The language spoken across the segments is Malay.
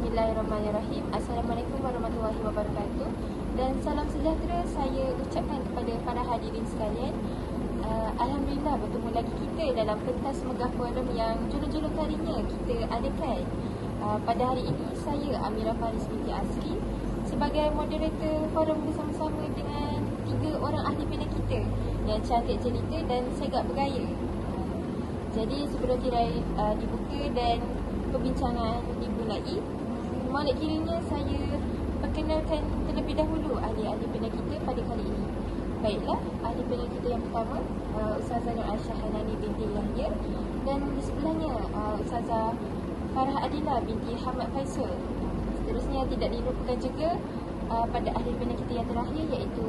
Bismillahirrahmanirrahim. Assalamualaikum warahmatullahi wabarakatuh. Dan salam sejahtera saya ucapkan kepada para hadirin sekalian. Alhamdulillah bertemu lagi kita dalam pentas Megah Forum yang julu-julu kalinya kita adakan. Pada hari ini saya Amira Faris binti Asri sebagai moderator forum bersama-sama dengan 3 orang ahli panel kita yang cantik jelita dan segak bergaya. Jadi sebelum tirai dibuka dan perbincangan dimulai, mohon kiranya saya perkenalkan terlebih dahulu ahli-ahli panel kita pada kali ini. Baiklah, ahli panel kita yang pertama Ustazah Nur Aisyah Hanani binti Yahya, dan di sebelahnya Ustazah Farah Adila binti Hamad Faisal. Seterusnya tidak dilupakan juga pada ahli panel kita yang terakhir, iaitu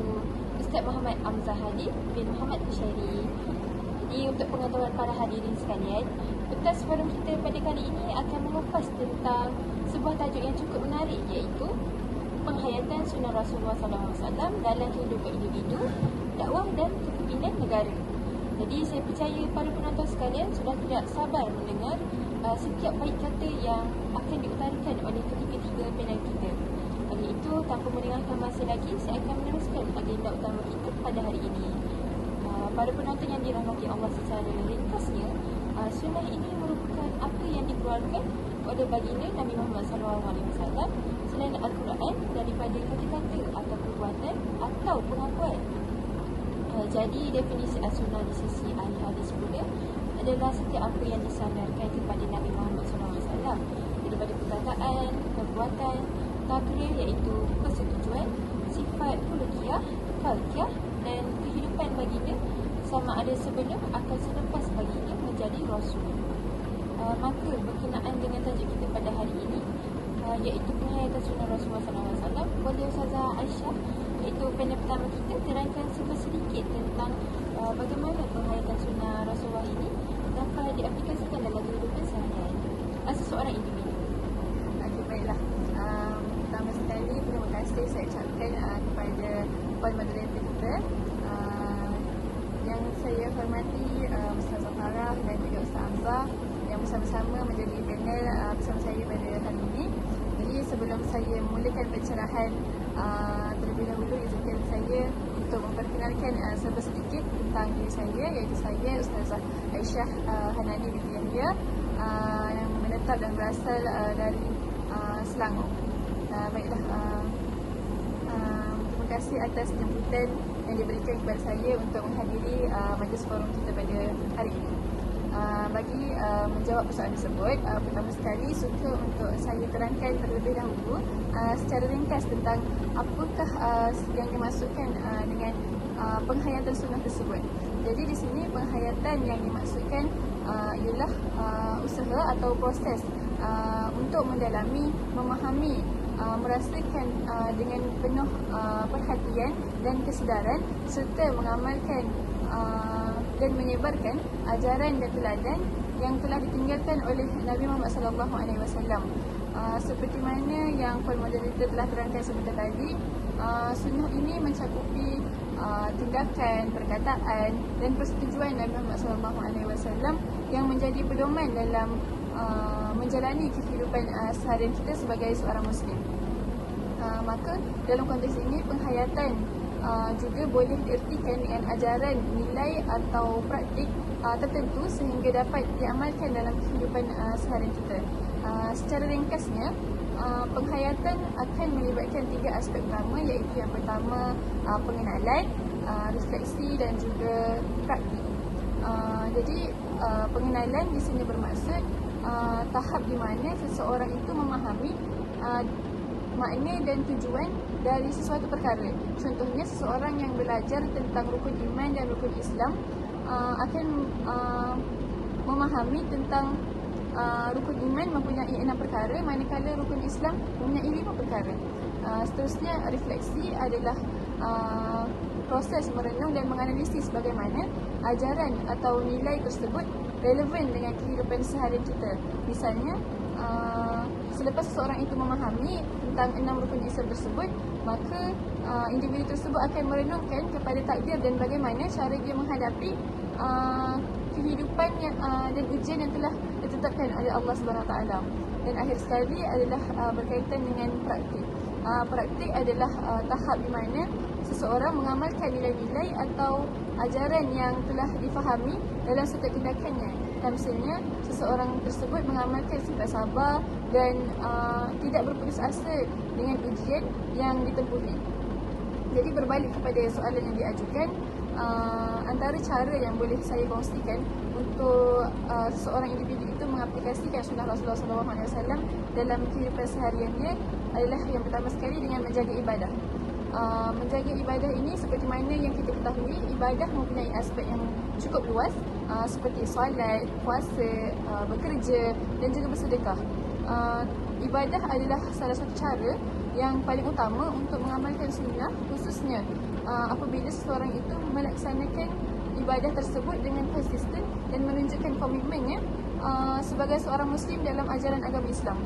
Ustaz Muhammad Amzah Hadi bin Muhammad Kushairi. Jadi untuk pengetahuan para hadirin sekalian, pentas forum kita pada kali ini akan mengupas tentang sebuah tajuk yang cukup menarik, iaitu penghayatan sunnah Rasulullah SAW dalam kehidupan individu, dakwah dan kepimpinan negara. Jadi saya percaya para penonton sekalian sudah tidak sabar mendengar setiap baik kata yang akan diutarakan oleh ketiga-tiga panel kita. Oleh itu, tanpa melengahkan masa lagi, saya akan meneruskan agenda utama kita pada hari ini. Para penonton yang dirahmati Allah, secara ringkasnya, sunnah ini merupakan apa yang dikeluarkan oleh baginda Nabi Muhammad SAW selain Al-Quran daripada kata-kata atau perbuatan atau pengakuan. Jadi definisi as-sunnah di sisi ahli hadis pula adalah setiap apa yang disandarkan kepada Nabi Muhammad SAW daripada perkataan, perbuatan, takrir iaitu persetujuan, sifat khuluqiyah, khalqiyah dan kehidupan baginda sama ada sebelum atau selepas baginda menjadi Rasul. Maka berkenaan dengan tajuk kita pada hari ini, iaitu penghayatan sunnah Rasulullah SAW, boleh Ustazah Aisyah, iaitu panel pertama kita, terangkan sedikit tentang bagaimana penghayatan sunnah Rasulullah ini dapat diaplikasikan dalam kehidupan seharian seseorang individu. Okey, baiklah. Pertama sekali, terima kasih saya ucapkan kepada Puan Moderator kita, yang saya hormati Ustazah Farah dan juga Ustaz Amzah yang bersama-sama menjadi panel bersama saya pada hari ini. Jadi sebelum saya memulakan pencerahan, terlebih dahulu izinkan saya untuk memperkenalkan sedikit tentang diri saya, iaitu saya Ustazah Aisyah Hanani binti Yahya, yang menetap dan berasal dari Selangor. Baiklah, terima kasih atas jemputan yang diberikan kepada saya untuk menghadiri majlis forum kita pada hari ini. Bagi menjawab persoalan tersebut, pertama sekali suka untuk saya terangkan terlebih dahulu secara ringkas tentang apakah yang dimaksudkan dengan penghayatan sunnah tersebut. Jadi di sini penghayatan yang dimaksudkan ialah usaha atau proses untuk mendalami, memahami, merasakan dengan penuh perhatian dan kesedaran serta mengamalkan dan menyebarkan ajaran dan teladan yang telah ditinggalkan oleh Nabi Muhammad SAW. Seperti mana yang Puan Moderator telah terangkan sebentar tadi, sunnah ini mencakupi tindakan, perkataan dan persetujuan Nabi Muhammad SAW yang menjadi pedoman dalam menjalani kehidupan seharian kita sebagai seorang Muslim. Maka dalam konteks ini, penghayatan juga boleh diertikan dengan ajaran, nilai atau praktik tertentu sehingga dapat diamalkan dalam kehidupan seharian kita. Secara ringkasnya, penghayatan akan melibatkan 3 aspek utama, iaitu yang pertama pengenalan, refleksi dan juga praktik. Jadi pengenalan di sini bermaksud tahap di mana seseorang itu memahami makna dan tujuan dari sesuatu perkara. Contohnya, seseorang yang belajar tentang rukun iman dan rukun Islam akan memahami tentang rukun iman mempunyai 6 perkara, manakala rukun Islam mempunyai 5 perkara. Seterusnya, refleksi adalah proses merenung dan menganalisis bagaimana ajaran atau nilai tersebut relevan dengan kehidupan seharian kita. Misalnya, selepas seseorang itu memahami tentang 6 rukun Islam tersebut, maka individu tersebut akan merenungkan kepada takdir dan bagaimana cara dia menghadapi kehidupan dan ujian yang telah ditetapkan oleh Allah SWT. Dan akhir sekali adalah berkaitan dengan praktik. Praktik adalah tahap di mana seseorang mengamalkan nilai-nilai atau ajaran yang telah difahami dalam setiap tindakannya. Dan misalnya seseorang tersebut mengamalkan sifat sabar dan tidak berputus asa dengan ujian yang ditempuhi. Jadi berbalik kepada soalan yang diajukan, antara cara yang boleh saya kongsikan untuk seseorang individu itu mengaplikasikan sunnah Rasulullah SAW dalam kehidupan sehariannya adalah yang pertama sekali dengan menjaga ibadah. Menjaga ibadah ini seperti mana yang kita ketahui, ibadah mempunyai aspek yang cukup luas, seperti solat, puasa, bekerja dan juga bersedekah. Ibadah adalah salah satu cara yang paling utama untuk mengamalkan sunnah, khususnya apabila seseorang itu melaksanakan ibadah tersebut dengan konsisten dan menunjukkan komitmennya sebagai seorang Muslim dalam ajaran agama Islam.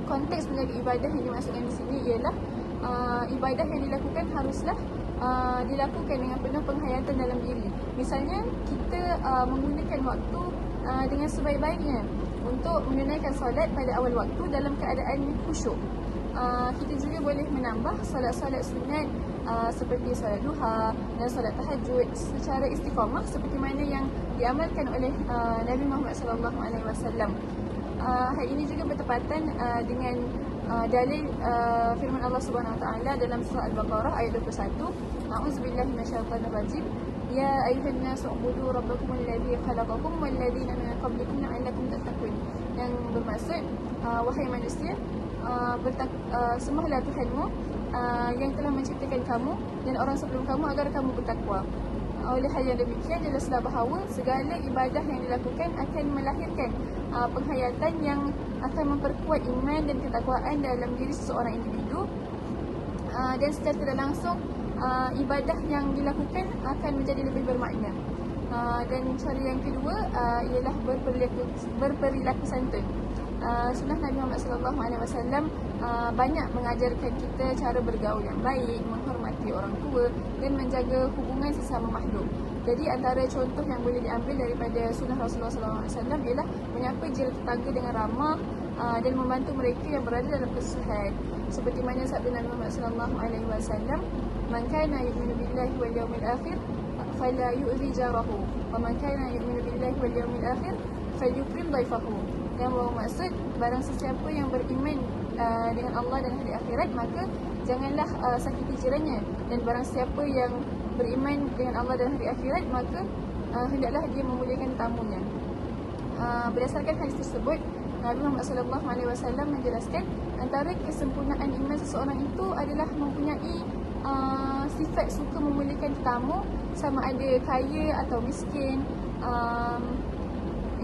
Konteks menjaga ibadah yang dimaksudkan di sini ialah ibadah yang dilakukan haruslah dilakukan dengan penuh penghayatan dalam diri. Misalnya kita menggunakan waktu dengan sebaik-baiknya untuk menunaikan solat pada awal waktu dalam keadaan khusyuk. Kita juga boleh menambah solat-solat sunat seperti solat duha dan solat tahajud secara istiqamah seperti mana yang diamalkan oleh Nabi Muhammad SAW. Hal ini juga bertepatan dengan dalil firman Allah Subhanahu Wa Taala dalam surah Al-Baqarah ayat 21. A'udzubillahi minasyaitonir rajim. Ya ayuhan nasu ubudu rabbakum alladzi khalaqakum wal ladzina min qablikum la'allakum tattaqun. Yang bermaksud wahai manusia, sembahlah Tuhanmu yang telah menciptakan kamu dan orang sebelum kamu agar kamu bertakwa. Oleh hal yang demikian, jelaslah bahawa segala ibadah yang dilakukan akan melahirkan penghayatan yang akan memperkuat iman dan ketakwaan dalam diri seseorang individu, dan secara tidak langsung ibadah yang dilakukan akan menjadi lebih bermakna. Dan cara yang kedua ialah berperilaku santun. Sunnah Nabi Muhammad SAW banyak mengajarkan kita cara bergaul yang baik, menghormati orang tua dan menjaga hubungan sesama makhluk. Jadi antara contoh yang boleh diambil daripada sunnah Rasulullah SAW ialah menyapa jiran tetangga dengan ramah dan membantu mereka yang berada dalam kesusahan. Seperti mana sabda Nabi Muhammad SAW, "Man kana yu'minu billahi wal yawmil akhir fala yu'zi jarahu, wa man kana yu'minu billahi wal yawmil akhir falyukrim dhaifahu." Yang bermaksud barang sesiapa yang beriman dengan Allah dan hari akhirat, maka janganlah sakiti jirannya, dan barang siapa yang beriman dengan Allah dan hari akhirat, maka hendaklah dia memuliakan tamunya. Berdasarkan hadis tersebut, Nabi Muhammad SAW menjelaskan antara kesempurnaan iman seseorang itu adalah mempunyai sifat suka memuliakan tetamu, sama ada kaya atau miskin,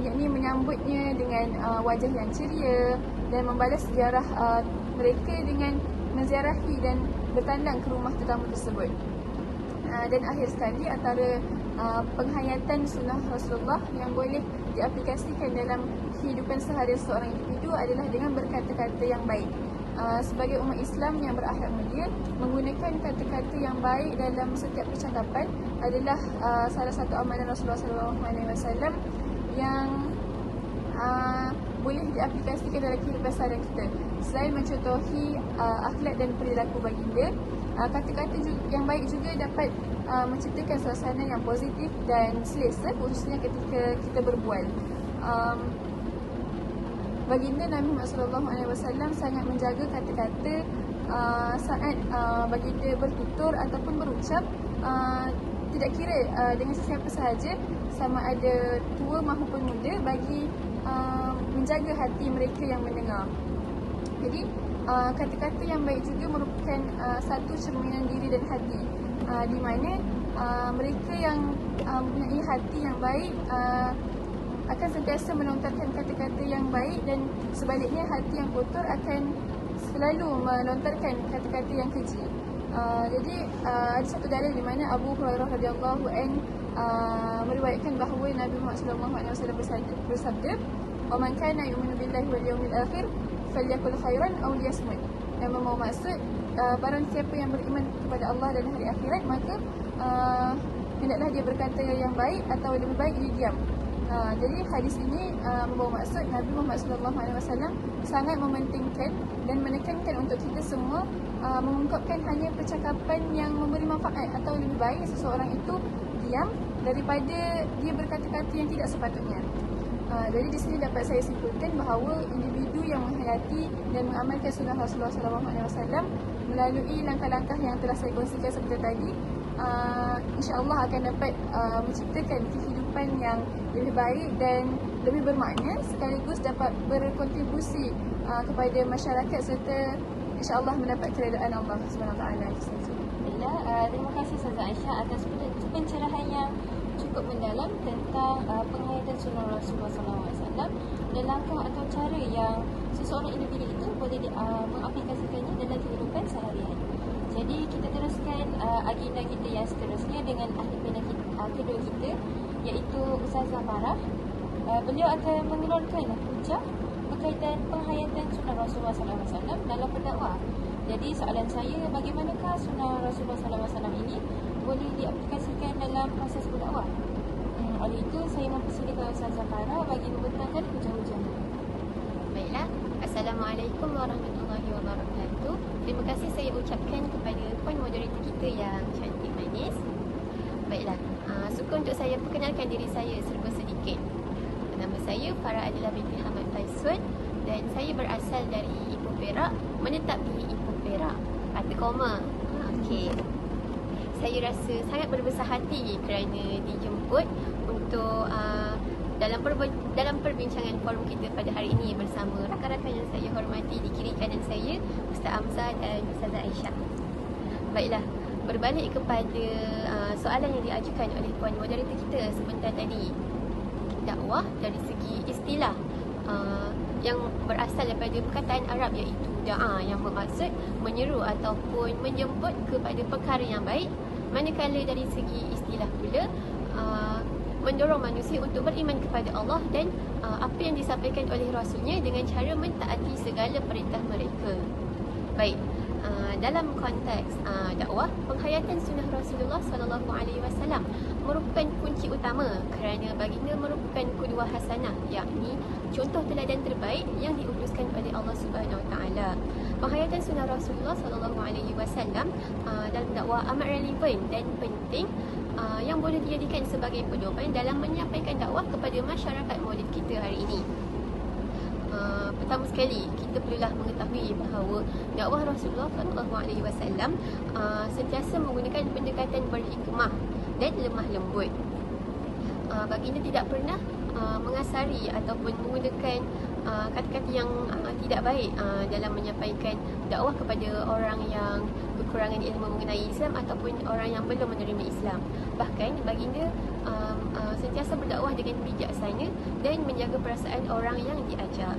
yakni menyambutnya dengan wajah yang ceria dan membalas ziarah mereka dengan menziarahi dan bertandang ke rumah tetamu tersebut. Dan akhir sekali, antara penghayatan sunnah Rasulullah yang boleh diaplikasikan dalam kehidupan seharian seorang individu adalah dengan berkata-kata yang baik. Sebagai umat Islam yang berakhlak mulia, menggunakan kata-kata yang baik dalam setiap percakapan adalah salah satu amalan Rasulullah SAW yang boleh diaplikasikan dalam kehidupan seharian kita. Selain mencontohi akhlak dan perilaku baginda, kata-kata yang baik juga dapat menciptakan suasana yang positif dan selesa, khususnya ketika kita berbual. Baginda Nabi Muhammad SAW sangat menjaga kata-kata saat baginda bertutur ataupun berucap, tidak kira dengan sesiapa sahaja, sama ada tua maupun muda, bagi menjaga hati mereka yang mendengar. Jadi kata-kata yang baik juga merupakan satu cerminan diri dan hati, di mana mereka yang mempunyai hati yang baik akan sentiasa melontarkan kata-kata yang baik, dan sebaliknya hati yang kotor akan selalu melontarkan kata-kata yang keji. Jadi ada satu dalil di mana Abu Hurairah radhiyallahu anhu meriwayatkan bahawa Nabi Muhammad SAW bersabda, "Wa man kana yu'minu billahi wal yawmil akhir falyakul khairan aw liyasmut." Yang bermaksud barang siapa yang beriman kepada Allah dan hari akhirat, maka hendaklah dia berkata yang baik atau lebih baik dia diam. Jadi hadis ini membawa maksud Nabi Muhammad SAW sangat mementingkan dan menekankan untuk kita semua mengungkapkan hanya percakapan yang memberi manfaat, atau lebih baik seseorang itu diam daripada dia berkata-kata yang tidak sepatutnya. Jadi di sini dapat saya simpulkan bahawa individu yang menghayati dan mengamalkan sunnah Rasulullah SAW melalui langkah-langkah yang telah saya kongsikan seperti tadi, insya-Allah akan dapat menciptakan kehidupan yang lebih baik dan lebih bermakna, sekaligus dapat berkontribusi kepada masyarakat serta insya-Allah mendapat keredaan Allah Subhanahu Wa Taala. Terima kasih Ustazah Aisyah atas pencerahan yang cukup mendalam tentang penghayatan sunnah Rasulullah SAW dan langkah atau cara yang seseorang individu itu boleh mengaplikasikannya dalam kehidupan sehari-hari. Jadi kita teruskan agenda kita yang seterusnya dengan ahli panel kedua kita, iaitu Ustazah Farah. Beliau akan mengeluarkan hujah berkaitan penghayatan sunnah Rasulullah SAW dalam berdakwah. Jadi soalan saya, bagaimanakah sunnah Rasulullah SAW ini boleh diaplikasikan dalam proses berdakwah? Oleh itu, saya mempersilakan Ustazah Farah bagi membentangkan hujah-hujahnya. Baiklah, Assalamualaikum warahmatullahi wabarakatuh. Terima kasih saya ucapkan kepada puan moderator kita yang cantik manis. Baiklah, suka untuk saya perkenalkan diri saya serba sedikit. Nama saya Farah Adilah binti Hamad Faisul dan saya berasal dari Ipoh Perak, menetap di Ipoh Perak. Kata koma. Okey. Saya rasa sangat berbesar hati kerana dijemput untuk dalam perbincangan forum kita pada hari ini bersama rakan-rakan yang saya hormati di kiri kanan saya, Ustaz Hamzah dan Ustazah Aisyah. Baiklah, berbalik kepada soalan yang diajukan oleh puan moderator kita sebentar tadi. Dakwah dari segi istilah yang berasal daripada perkataan Arab, iaitu da'a, yang bermaksud menyeru ataupun menjemput kepada perkara yang baik. Manakala dari segi istilah pula mendorong manusia untuk beriman kepada Allah dan apa yang disampaikan oleh Rasulnya dengan cara mentaati segala perintah mereka. Baik, dalam konteks dakwah, penghayatan sunnah Rasulullah SAW merupakan kunci utama kerana baginda merupakan qudwah hasanah, yakni contoh teladan terbaik yang diuruskan oleh Allah Subhanahu Wa Taala. Penghayatan sunnah Rasulullah SAW dalam dakwah amat relevan dan penting yang boleh dijadikan sebagai pedoman dalam menyampaikan dakwah kepada masyarakat maulid kita hari ini. Pertama sekali, kita perlulah mengetahui bahawa dakwah Rasulullah SAW sentiasa menggunakan pendekatan berhikmah dan lemah lembut. Baginda tidak pernah mengasari ataupun menggunakan kata-kata yang tidak baik dalam menyampaikan dakwah kepada orang yang kekurangan ilmu mengenai Islam ataupun orang yang belum menerima Islam. Bahkan baginda sentiasa berdakwah dengan bijaksana dan menjaga perasaan orang yang diajar.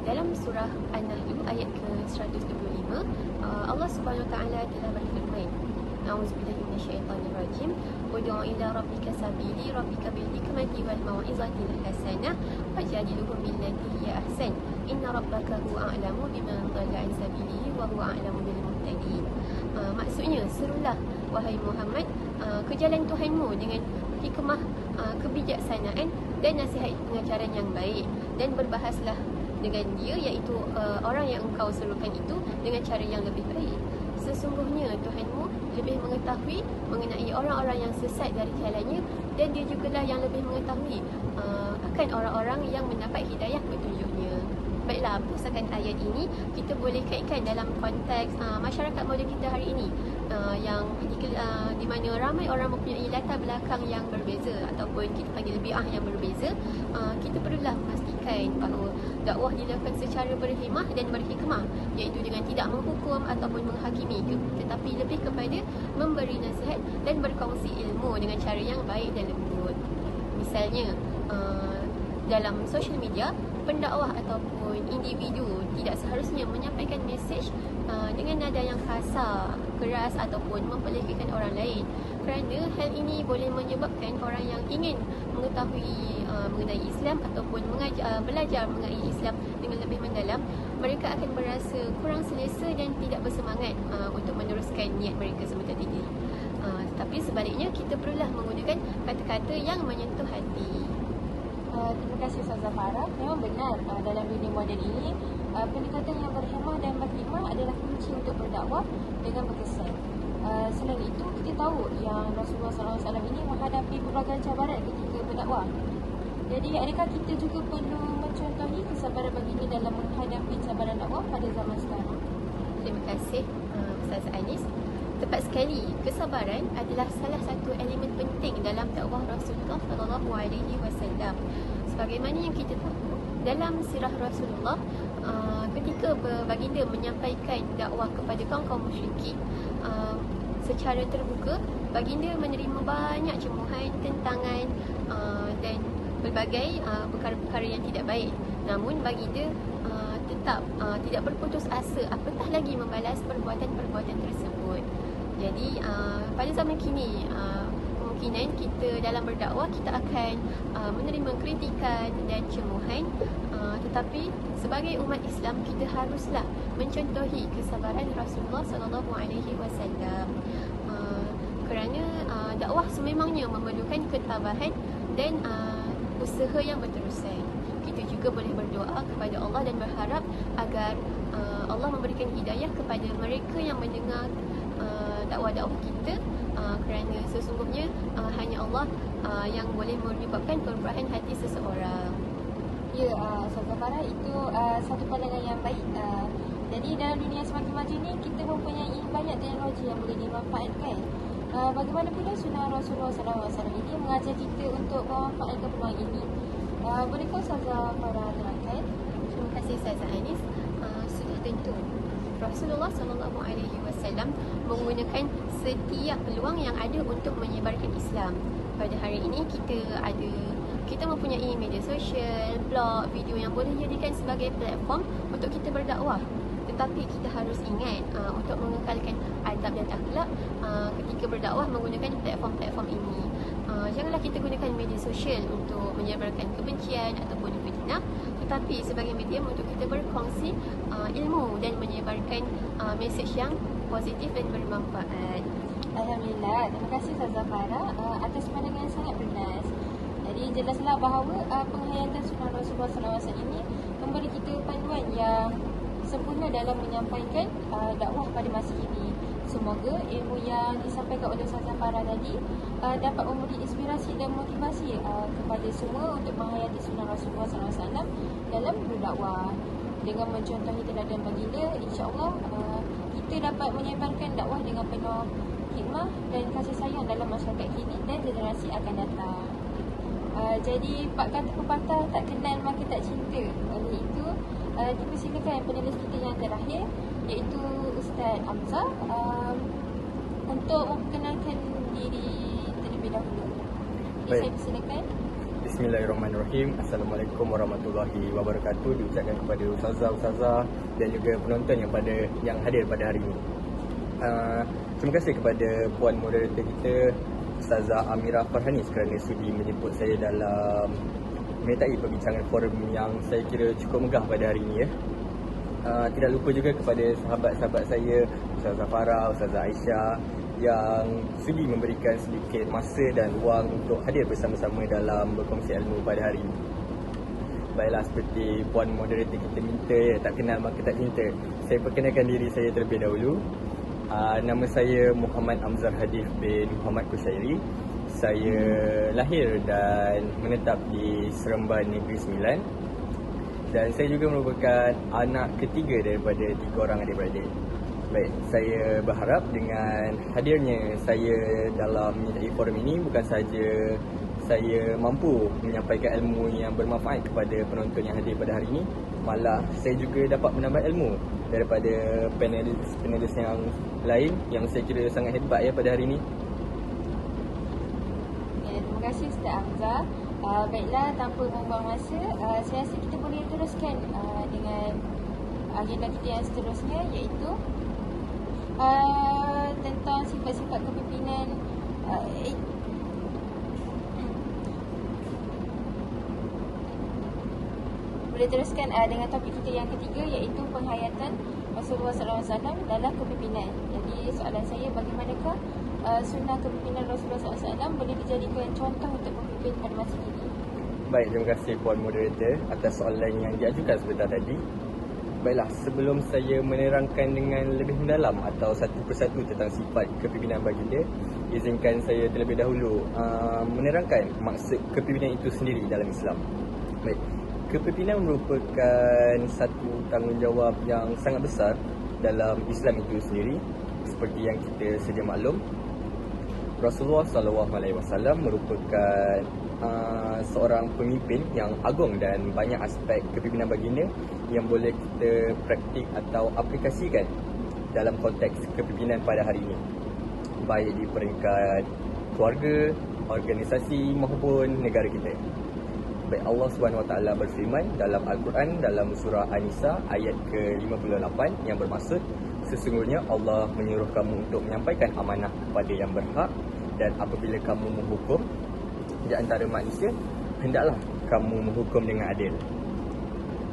Dalam surah An-Nahl ayat ke-125, Allah Subhanahu Wa Taala telah berfirman, A'udzubillahi minasyaitonir rajim. Ud'u ila rabbika sabili rabbika bil hikmati wal mau'izatil hasanah wajadilhum billati hiya ahsan. Inna rabbaka huwa a'lamu biman dhalla an sabilihi wa huwa a'lamu bil muhtadin. Maksudnya, serulah wahai Muhammad ke jalan Tuhanmu dengan hikmah, kebijaksanaan dan nasihat pengajaran yang baik, dan berbahaslah dengan dia, iaitu orang yang engkau serukan itu dengan cara yang lebih baik. Sesungguhnya Tuhanmu lebih mengetahui mengenai orang-orang yang sesat dari jalannya, dan dia jugalah yang lebih mengetahui akan orang-orang yang mendapat hidayah petunjuknya. Baiklah, pusatkan ayat ini kita boleh kaitkan dalam konteks masyarakat moden kita hari ini, yang di mana ramai orang mempunyai latar belakang yang berbeza ataupun kita panggil bi'ah yang berbeza. Kita perlulah memastikan bahawa dakwah dilakukan secara berhikmah dan berhikmah, iaitu dengan tidak menghukum ataupun menghakimi, tetapi lebih kepada memberi nasihat dan berkongsi ilmu dengan cara yang baik dan lembut. Misalnya, dalam social media, pendakwah ataupun individu tidak seharusnya menyampaikan mesej dengan nada yang kasar, keras ataupun memperlekehkan orang lain, kerana hal ini boleh menyebabkan orang yang ingin mengetahui mengenai Islam ataupun belajar mengenai Islam dengan lebih mendalam, mereka akan merasa kurang selesa dan tidak bersemangat untuk meneruskan niat mereka sebentar tadi. Tetapi sebaliknya, kita perlulah menggunakan kata-kata yang menyentuh hati. Terima kasih Ustazah Farah. Memang benar dalam dunia moden ini pendekatan yang berhemah dan berhikmah adalah kunci untuk berdakwah dengan berkesan. Selain itu, kita tahu yang Rasulullah SAW ini menghadapi berbagai cabaran ketika berdakwah. Jadi, adakah kita juga perlu mencontohi kesabaran baginda dalam menghadapi cabaran dakwah pada zaman sekarang? Terima kasih Ustaz Anis. Tepat sekali, kesabaran adalah salah satu elemen penting dalam dakwah Rasulullah SAW. Sebagaimana yang kita tahu dalam sirah Rasulullah, ketika baginda menyampaikan dakwah kepada kaum musyrikin secara terbuka, baginda menerima banyak cemuhan, tentangan dan berbagai perkara-perkara yang tidak baik. Namun baginda tetap tidak berputus asa, apatah lagi membalas perbuatan-perbuatan tersebut. Jadi pada zaman kini kemungkinan kita dalam berdakwah kita akan menerima kritikan dan cemuhan, tetapi sebagai umat Islam kita haruslah mencontohi kesabaran Rasulullah SAW. Kerana dakwah sememangnya memerlukan ketabahan dan usaha yang berterusan. Kita juga boleh berdoa kepada Allah dan berharap agar Allah memberikan hidayah kepada mereka yang mendengar dakwah-dakwah kita, kerana sesungguhnya hanya Allah yang boleh menyebabkan perubahan hati seseorang. Ya, Ustazah Farah, itu satu pandangan yang baik. Jadi dalam dunia semakin maju ni, kita mempunyai banyak teknologi yang boleh dimanfaatkan. Bagaimana pula sunnah Rasulullah SAW ini mengajar kita untuk memanfaatkan peluang ini? Bolehkah Ustazah Farah terangkan? Terima kasih Ustaz Anis. Sudah tentu Rasulullah SAW menggunakan setiap peluang yang ada untuk menyebarkan Islam. Pada hari ini kita mempunyai media sosial, blog, video yang boleh dijadikan sebagai platform untuk kita berdakwah. Tetapi kita harus ingat untuk mengekalkan adab dan akhlak ketika berdakwah menggunakan platform-platform ini. Janganlah kita gunakan media sosial untuk menyebarkan kebencian ataupun fitnah, tetapi sebagai medium untuk kita berkongsi ilmu dan menyebarkan mesej yang positif dan bermanfaat. Alhamdulillah, terima kasih Ustazah Farah atas pandangan yang sangat bernas. Jadi jelaslah bahawa penghayatan sunnah Rasulullah SAW ini memberi kita panduan yang sempurna dalam menyampaikan dakwah pada masa ini. Semoga ilmu yang disampaikan oleh Ustazah Farah tadi dapat memberi inspirasi dan motivasi kepada semua untuk menghayati sunnah Rasulullah SAW dalam berdakwah. Dengan mencontohi teladan baginda, insya-Allah kita dapat menyebarkan dakwah dengan penuh hikmah dan kasih sayang dalam masyarakat kini dan generasi akan datang. Jadi pak kata pepatah, tak kenal maka tak cinta. Oleh itu dipersilakan penulis kita yang terakhir, iaitu Ustaz Hamzah, untuk memperkenalkan diri terlebih dahulu. Saya persilakan. Bismillahirrahmanirrahim. Assalamualaikum warahmatullahi wabarakatuh. Diucapkan kepada ustazah dan juga penonton yang hadir pada hari ini. Terima kasih kepada puan moderator kita, Ustazah Amirah Farhanis, kerana sudi menjemput saya dalam menyertai perbincangan forum yang saya kira cukup megah pada hari ini. Tidak lupa juga kepada sahabat-sahabat saya, Ustazah Farah, Ustazah Aisyah, yang sudi memberikan sedikit masa dan ruang untuk hadir bersama-sama dalam berkongsi ilmu pada hari ini. Baiklah, seperti puan moderator kita minta, tak kenal maka tak cinta. Saya perkenalkan diri saya terlebih dahulu. Nama saya Muhammad Amzar Hadif bin Muhammad Kushairi. Saya lahir dan menetap di Seremban Negeri Sembilan. Dan saya juga merupakan anak ketiga daripada 3 orang adik-beradik. Baik, saya berharap dengan hadirnya saya dalam menyertai forum ini, bukan sahaja saya mampu menyampaikan ilmu yang bermanfaat kepada penonton yang hadir pada hari ini, malah saya juga dapat menambah ilmu daripada panelis yang lain yang saya kira sangat hebat pada hari ini. Ya, terima kasih Ustaz Hamzah. Baiklah, tanpa membuang masa, saya rasa kita boleh teruskan dengan agenda kita yang seterusnya, iaitu tentang sifat-sifat kepimpinan. Boleh teruskan dengan topik kita yang ketiga, iaitu penghayatan Rasulullah SAW dalam kepimpinan. Jadi soalan saya, bagaimanakah sunnah kepimpinan Rasulullah SAW boleh dijadikan contoh untuk memimpin pada masa ini? Baik, terima kasih Puan Moderator atas soalan yang diajukan sebentar tadi. Baiklah, sebelum saya menerangkan dengan lebih mendalam atau satu persatu tentang sifat kepimpinan baginda, izinkan saya terlebih dahulu menerangkan maksud kepimpinan itu sendiri dalam Islam. Baik, kepimpinan merupakan satu tanggungjawab yang sangat besar dalam Islam itu sendiri. Seperti yang kita sedia maklum, Rasulullah SAW merupakan seorang pemimpin yang agung dan banyak aspek kepimpinan baginda yang boleh kita praktik atau aplikasikan dalam konteks kepimpinan pada hari ini, baik di peringkat keluarga, organisasi maupun negara kita. Baik, Allah SWT berfirman dalam Al-Quran dalam surah An-Nisa ayat ke-58 yang bermaksud, sesungguhnya Allah menyuruh kamu untuk menyampaikan amanah kepada yang berhak, dan apabila kamu menghukum di antara manusia, hendaklah kamu menghukum dengan adil.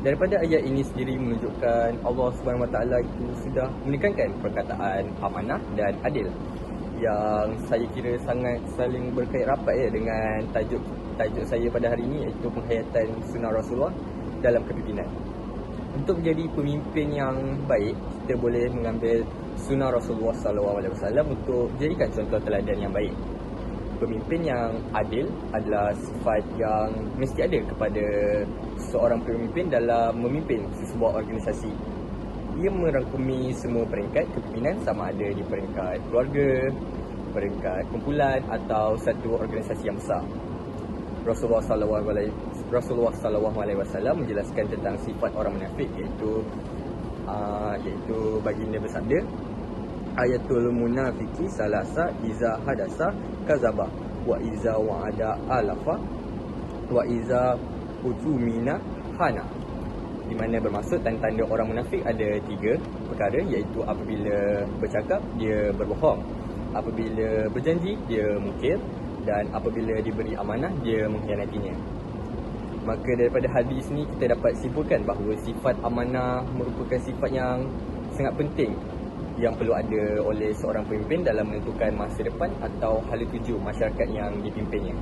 Daripada ayat ini sendiri menunjukkan Allah SWT itu sudah menekankan perkataan amanah dan adil, yang saya kira sangat saling berkait rapat dengan tajuk saya pada hari ini, iaitu penghayatan sunnah Rasulullah dalam kepimpinan. Untuk menjadi pemimpin yang baik, kita boleh mengambil sunnah Rasulullah SAW untuk jadikan contoh teladan yang baik. Pemimpin yang adil adalah sifat yang mesti ada kepada seorang pemimpin dalam memimpin sebuah organisasi. Ia merangkumi semua peringkat kepimpinan, sama ada di peringkat keluarga, peringkat kumpulan atau satu organisasi yang besar. Rasulullah SAW menjelaskan tentang sifat orang munafik, iaitu baginda bersabda, ayatul munafiki salasa iza hadasa kazaba wa iza wa'ada alafa wa iza utumina hana. Di mana bermaksud tanda-tanda orang munafik ada 3 perkara, iaitu apabila bercakap dia berbohong, apabila berjanji dia mungkir, dan apabila diberi amanah dia mengkhianatinya. Maka daripada hadis ni kita dapat simpulkan bahawa sifat amanah merupakan sifat yang sangat penting yang perlu ada oleh seorang pemimpin dalam menentukan masa depan atau hala tuju masyarakat yang dipimpinnya.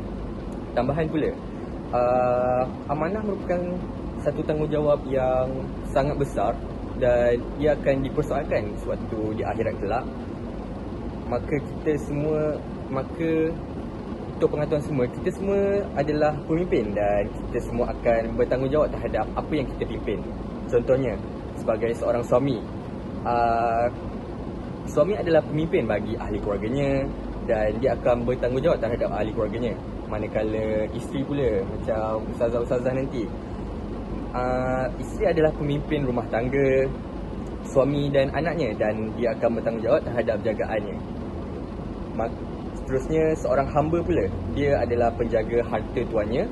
Tambahan pula, amanah merupakan satu tanggungjawab yang sangat besar dan ia akan dipersoalkan suatu di akhirat kelak. Untuk pengetahuan semua, kita semua adalah pemimpin dan kita semua akan bertanggungjawab terhadap apa yang kita pimpin. Contohnya, sebagai seorang suami, suami adalah pemimpin bagi ahli keluarganya dan dia akan bertanggungjawab terhadap ahli keluarganya. Manakala isteri pula, macam ustazah-ustazah nanti, isteri adalah pemimpin rumah tangga, suami dan anaknya, dan dia akan bertanggungjawab terhadap jagaannya. Seterusnya, seorang hamba pula, dia adalah penjaga harta tuannya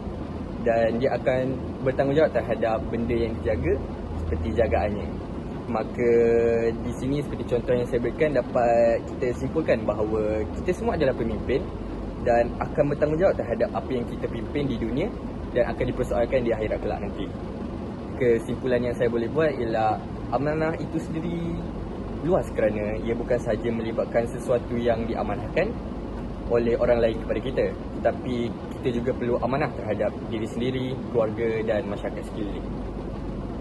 dan dia akan bertanggungjawab terhadap benda yang dijaga seperti jagaannya. Maka di sini seperti contoh yang saya berikan, dapat kita simpulkan bahawa kita semua adalah pemimpin dan akan bertanggungjawab terhadap apa yang kita pimpin di dunia dan akan dipersoalkan di akhirat kelak nanti. Kesimpulan yang saya boleh buat ialah amanah itu sendiri luas kerana ia bukan sahaja melibatkan sesuatu yang diamanahkan oleh orang lain kepada kita, tetapi kita juga perlu amanah terhadap diri sendiri, keluarga dan masyarakat sekeliling.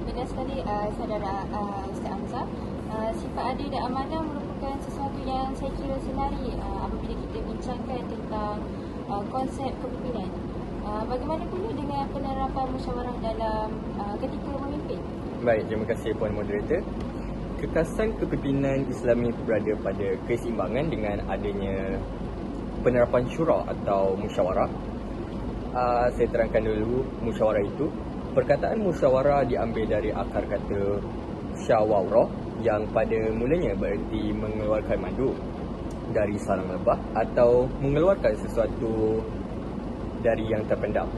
Benar sekali saudara Ustaz Hamzah. Sifat adil dan amanah merupakan sesuatu yang saya kira senari apabila kita bincangkan tentang konsep kepimpinan. Bagaimana pula dengan penerapan musyawarah dalam ketika memimpin? Baik, terima kasih Puan Moderator. Kekasan kepimpinan Islami berada pada keseimbangan dengan adanya penerapan syura atau musyawarah. Saya terangkan dulu musyawarah itu. Perkataan musyawarah diambil dari akar kata syawarah yang pada mulanya bererti mengeluarkan madu dari sarang lebah atau mengeluarkan sesuatu dari yang terpendam.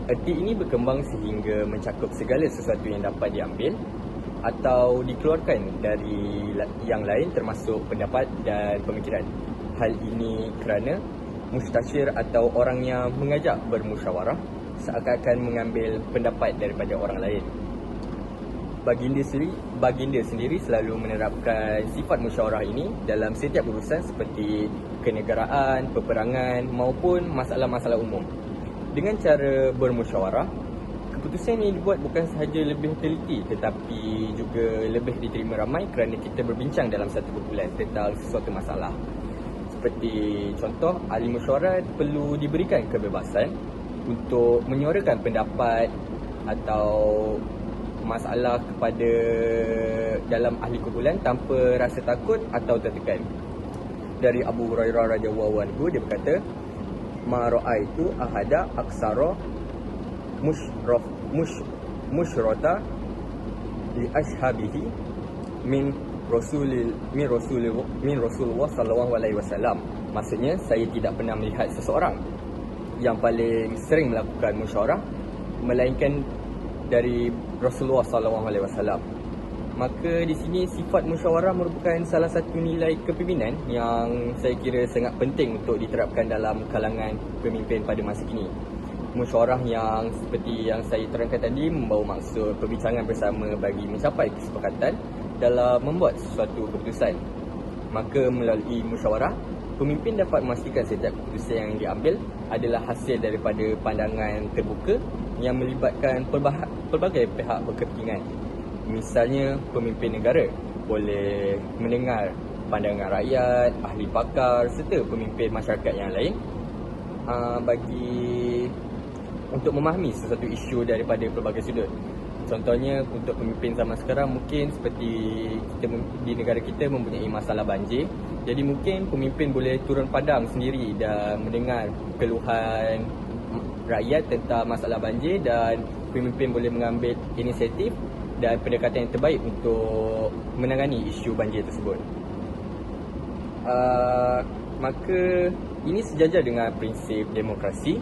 Erti ini berkembang sehingga mencakup segala sesuatu yang dapat diambil atau dikeluarkan dari yang lain termasuk pendapat dan pemikiran. Hal ini kerana mustasyir atau orang yang mengajak bermusyawarah seakan-akan mengambil pendapat daripada orang lain. Baginda sendiri selalu menerapkan sifat musyawarah ini dalam setiap urusan seperti kenegaraan, peperangan maupun masalah-masalah umum. Dengan cara bermusyawarah, keputusan ini dibuat bukan sahaja lebih teliti tetapi juga lebih diterima ramai kerana kita berbincang dalam satu kumpulan tentang sesuatu masalah. Seperti contoh, ahli mesyuarat perlu diberikan kebebasan untuk menyuarakan pendapat atau masalah kepada dalam ahli kumpulan tanpa rasa takut atau tertekan. Dari Abu Hurairah radhiyallahu anhu, dia berkata, "Ma ra'aitu ahada aksara musyrata li ashabihi min Rasulullah sallallahu alaihi wasallam." Maksudnya, saya tidak pernah melihat seseorang yang paling sering melakukan musyawarah melainkan dari Rasulullah sallallahu alaihi wasallam. Maka di sini sifat musyawarah merupakan salah satu nilai kepimpinan yang saya kira sangat penting untuk diterapkan dalam kalangan pemimpin pada masa kini. Musyawarah yang seperti yang saya terangkan tadi membawa maksud perbincangan bersama bagi mencapai kesepakatan dalam membuat sesuatu keputusan. Maka melalui musyawarah, pemimpin dapat memastikan setiap keputusan yang diambil adalah hasil daripada pandangan terbuka yang melibatkan pelbagai pihak berkepentingan. Misalnya, pemimpin negara boleh mendengar pandangan rakyat, ahli pakar serta pemimpin masyarakat yang lain bagi untuk memahami sesuatu isu daripada pelbagai sudut. Contohnya, untuk pemimpin zaman sekarang mungkin seperti kita di negara kita mempunyai masalah banjir. Jadi mungkin pemimpin boleh turun padang sendiri dan mendengar keluhan rakyat tentang masalah banjir, dan pemimpin boleh mengambil inisiatif dan pendekatan yang terbaik untuk menangani isu banjir tersebut. Maka ini sejajar dengan prinsip demokrasi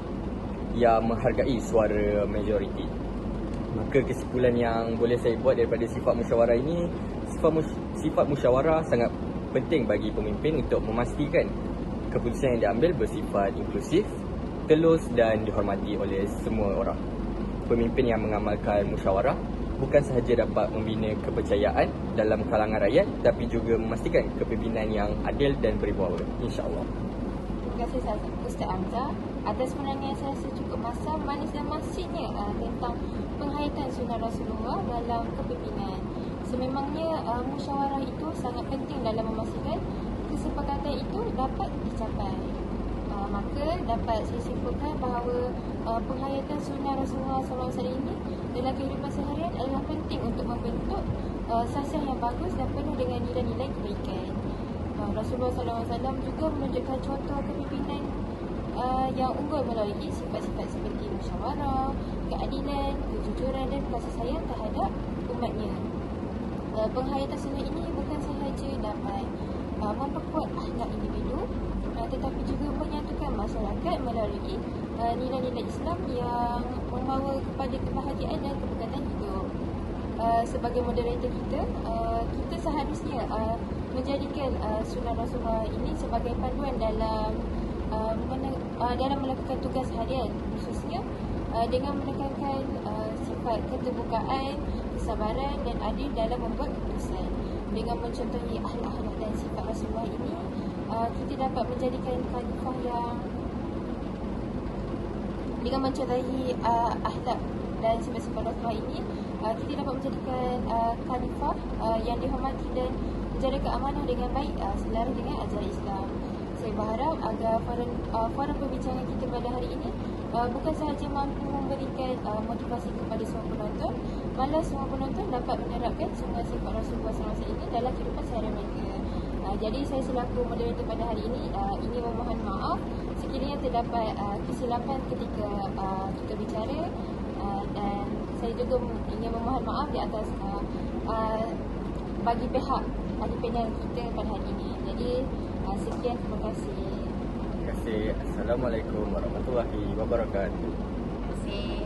yang menghargai suara majoriti. Maka kesimpulan yang boleh saya buat daripada sifat musyawarah ini, sifat musyawarah sangat penting bagi pemimpin untuk memastikan keputusan yang diambil bersifat inklusif, telus dan dihormati oleh semua orang. Pemimpin yang mengamalkan musyawarah bukan sahaja dapat membina kepercayaan dalam kalangan rakyat, tapi juga memastikan kepimpinan yang adil dan berwibawa, insya-Allah. Terima kasih Ustaz Hamzah atas penerangan yang saya rasa cukup masam, manis dan maksudnya tentang penghayatan sunnah Rasulullah dalam kepimpinan. Sememangnya musyawarah itu sangat penting dalam memastikan kesepakatan itu dapat dicapai. Maka dapat saya simpulkan bahawa penghayatan sunnah Rasulullah SAW ini dalam kehidupan seharian adalah penting untuk membentuk sasiah yang bagus dan penuh dengan nilai-nilai kebaikan. Rasulullah SAW juga menunjukkan contoh kepimpinan yang unggul melalui sifat-sifat seperti musyawarah, keadilan, kejujuran dan kasih sayang terhadap umatnya. Penghayatan sunnah ini bukan sahaja dapat memperkuat akhlak individu, tetapi juga menyatukan masyarakat melalui nilai-nilai Islam yang membawa kepada kebahagiaan dan keberkatan hidup. Sebagai moderator kita seharusnya menjadikan sunnah Rasulullah ini sebagai panduan dalam melakukan tugas harian, khususnya dengan menekankan sifat keterbukaan, kesabaran dan adil dalam membuat keputusan. Dengan mencontohi akhlak-akhlak dan sifat Rasulullah ini, kita dapat menjadikan khalifah yang dengan mencontohi akhlak dan sifat-sifat Rasulullah ini, kita dapat menjadikan khalifah yang dihormati dan menjaga keamanan dengan baik selaras dengan ajaran Islam. Saya berharap agar forum perbincangan kita pada hari ini bukan sahaja mampu memberikan motivasi kepada semua penonton, malah semua penonton dapat menerapkan semua sifat Rasulullah SAW ini dalam kehidupan seharian mereka. Jadi saya selaku moderator pada hari ini ingin memohon maaf sekiranya terdapat kesilapan ketika kita bicara, dan saya juga ingin memohon maaf di atas bagi pihak ahli panel kita pada hari ini. Jadi sekian, terima kasih. Terima kasih. Assalamualaikum warahmatullahi wabarakatuh. Terima kasih.